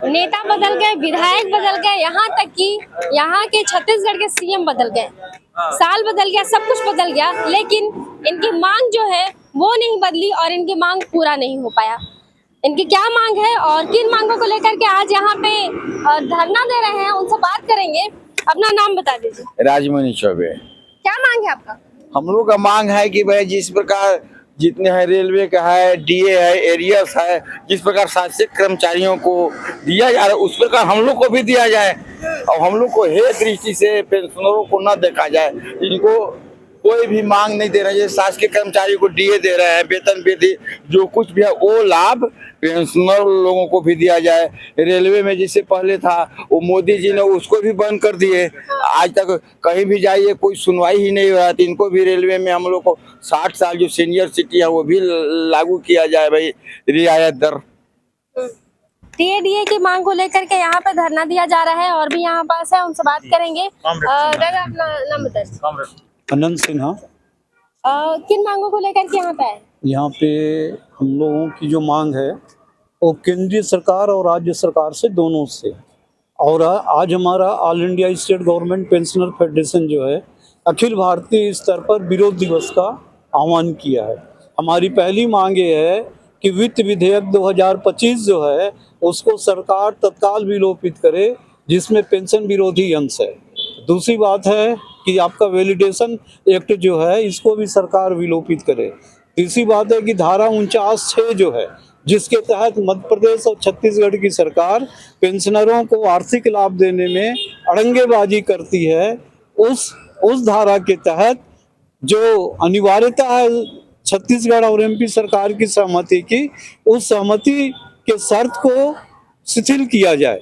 नेता बदल गए, विधायक बदल गए, यहाँ तक कि यहाँ के छत्तीसगढ़ के सीएम बदल गए, साल बदल गया, सब कुछ बदल गया, लेकिन इनकी मांग जो है वो नहीं बदली और इनकी मांग पूरा नहीं हो पाया। इनकी क्या मांग है और किन मांगों को लेकर के आज यहाँ पे धरना दे रहे हैं, उनसे बात करेंगे। अपना नाम बता दीजिए। राजमणि चौबे। क्या मांग है आपका? हम लोग का मांग है कि भाई जिस प्रकार जितने हैं रेलवे का है, डीए है, एरियर्स है, जिस प्रकार शासकीय कर्मचारियों को दिया जा रहा है उस प्रकार हम लोग को भी दिया जाए और हम लोग को हे दृष्टि से पेंशनरों को न देखा जाए। इनको कोई भी मांग नहीं दे रहे हैं। शासकीय कर्मचारी को डीए दे रहे हैं, वेतन वृद्धि जो कुछ भी है वो लाभ पेंशनर लोगों को भी दिया जाए। रेलवे में जैसे पहले था वो मोदी जी ने उसको भी बंद कर दिए। आज तक कहीं भी जाइए कोई सुनवाई ही नहीं हो रहा। इनको भी रेलवे में हम लोग को 60 साल जो सीनियर सिटी है वो भी लागू किया जाए भाई, रियायत दर। डीए की मांग को लेकर के यहाँ पे धरना दिया जा रहा है और भी यहाँ पास है, उनसे बात करेंगे। दादा अपना नाम बताइए। अनंत सिन्हा। किन मांगों को लेकर के यहाँ पे है? यहाँ पे हम लोगों की जो मांग है वो केंद्रीय सरकार और राज्य सरकार से दोनों से, और आज हमारा all India state government pensioner federation जो है अखिल भारतीय स्तर पर विरोध दिवस का आह्वान किया है। हमारी पहली मांग ये है कि वित्त विधेयक 2025 जो है उसको सरकार तत्काल विलोपित करे, जिसमें पेंशन विरोधी अंश है। दूसरी बात है कि आपका वैलिडेशन एक्ट जो है इसको भी सरकार विलोपित करे। तीसरी बात है कि धारा 49(6) जो है जिसके तहत मध्य प्रदेश और छत्तीसगढ़ की सरकार पेंशनरों को आर्थिक लाभ देने में अड़ंगेबाजी करती है, उस धारा के तहत जो अनिवार्यता है छत्तीसगढ़ और एमपी सरकार की सहमति की, उस सहमति के शर्त को शिथिल किया जाए।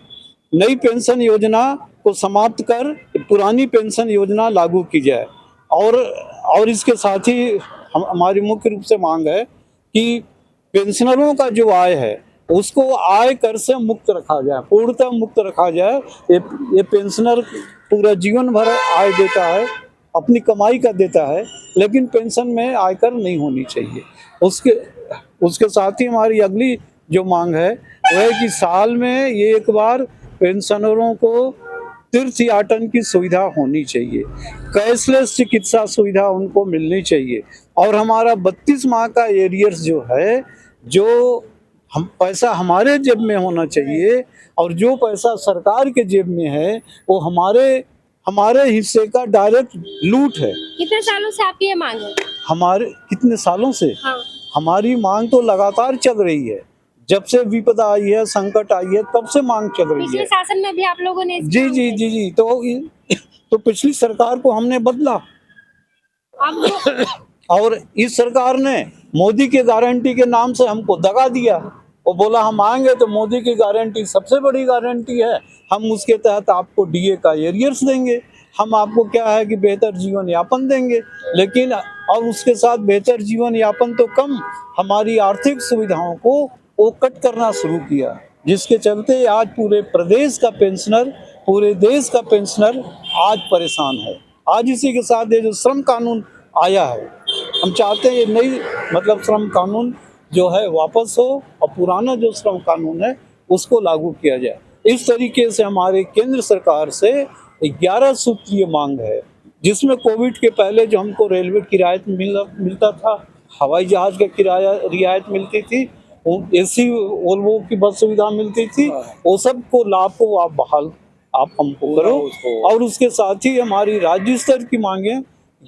नई पेंशन योजना को समाप्त कर पुरानी पेंशन योजना लागू की जाए। और इसके साथ ही हमारी मुख्य रूप से मांग है कि पेंशनरों का जो आय है उसको आय कर से मुक्त रखा जाए, पूर्णतः मुक्त रखा जाए। ये पेंशनर पूरा जीवन भर आय देता है, अपनी कमाई का देता है, लेकिन पेंशन में आयकर नहीं होनी चाहिए। उसके साथ ही हमारी अगली जो मांग है वो है कि साल में ये एक बार पेंशनरों को तीर्थ याटन की सुविधा होनी चाहिए, कैशलेस चिकित्सा सुविधा उनको मिलनी चाहिए। और हमारा 32 माह का एरियर्स जो है, जो हम पैसा हमारे जेब में होना चाहिए और जो पैसा सरकार के जेब में है वो हमारे हिस्से का डायरेक्ट लूट है। कितने सालों से आपकी ये मांग है? हमारे कितने सालों से? हाँ। हमारी मांग तो लगातार चल रही है, जब से विपदा आई है, संकट आई है, तब से मांग चल रही है। पिछले शासन में भी आप लोगों ने जी तो पिछली सरकार को हमने बदला और इस सरकार ने मोदी के गारंटी के नाम से हमको दगा दिया। वो बोला हम आएंगे तो मोदी की गारंटी सबसे बड़ी गारंटी है, हम उसके तहत आपको डीए का एरियर्स देंगे, हम आपको क्या है कि बेहतर जीवन यापन देंगे। लेकिन और उसके साथ बेहतर जीवन यापन तो कम, हमारी आर्थिक सुविधाओं को वो कट करना शुरू किया, जिसके चलते आज पूरे प्रदेश का पेंशनर, पूरे देश का पेंशनर आज परेशान है। आज इसी के साथ ये जो श्रम कानून आया है, हम चाहते हैं ये नई श्रम कानून जो है वापस हो और पुराना जो श्रम कानून है उसको लागू किया जाए। इस तरीके से हमारे केंद्र सरकार से 11 सूत्रीय मांग है, जिसमें कोविड के पहले जो हमको रेलवे की रियायत मिलता था, हवाई जहाज का किराया रियायत मिलती थी, एसी वोल्वो की बस सुविधा मिलती थी, वो सब को लाभ को आप हमको करो। और उसके साथ ही हमारी राज्य स्तर की मांगे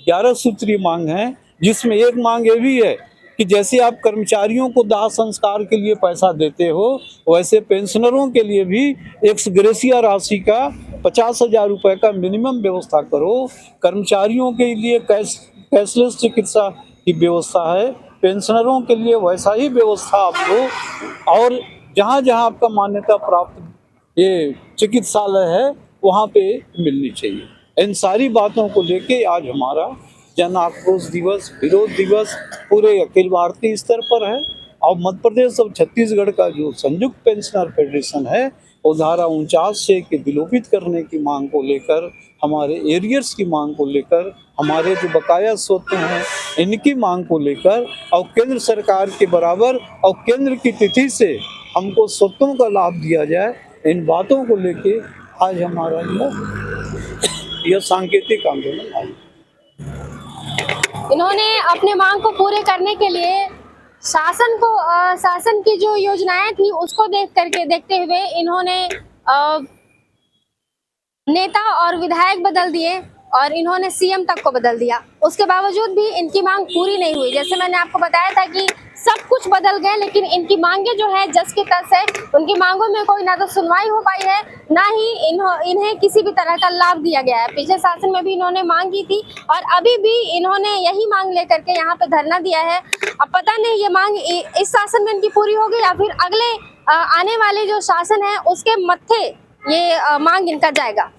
11 सूत्रीय मांग हैं, जिसमें एक मांग ये भी है कि जैसे आप कर्मचारियों को दाह संस्कार के लिए पैसा देते हो, वैसे पेंशनरों के लिए भी एक्स ग्रेशिया राशि का 50,000 रुपये का मिनिमम व्यवस्था करो। कर्मचारियों के लिए कैशलेस चिकित्सा की व्यवस्था है, पेंशनरों के लिए वैसा ही व्यवस्था आप दो। और जहाँ जहाँ आपका मान्यता प्राप्त ये चिकित्सालय है वहाँ पे मिलनी चाहिए। इन सारी बातों को लेके आज हमारा जन आक्रोश दिवस, विरोध दिवस पूरे अखिल भारतीय स्तर पर है और मध्य प्रदेश और छत्तीसगढ़ का जो संयुक्त पेंशनर फेडरेशन है वो धारा 49 के विलोपित करने की मांग को लेकर, हमारे एरियर्स की मांग को लेकर, हमारे जो बकाया स्वत्व हैं इनकी मांग को लेकर और केंद्र सरकार के बराबर और केंद्र की तिथि से हमको स्वत्वों का लाभ दिया जाए, इन बातों को लेके आज हमारा यह सांकेतिक आंदोलन है। इन्होंने अपने मांग को पूरे करने के लिए शासन की जो योजनाएं थी उसको देखते हुए इन्होंने नेता और विधायक बदल दिए और इन्होंने सीएम तक को बदल दिया। उसके बावजूद भी इनकी मांग पूरी नहीं हुई। जैसे मैंने आपको बताया था कि सब कुछ बदल गए, लेकिन इनकी मांगे जो है जस की तस है। उनकी मांगों में कोई ना तो सुनवाई हो पाई है, ना ही इन्हें किसी भी तरह का लाभ दिया गया है। पिछले शासन में भी इन्होंने मांग की थी और अभी भी इन्होंने यही मांग लेकर के यहाँ पे धरना दिया है। अब पता नहीं ये मांग इस शासन में इनकी पूरी होगी या फिर अगले आने वाले जो शासन है उसके मत्थे ये मांग इनका जाएगा।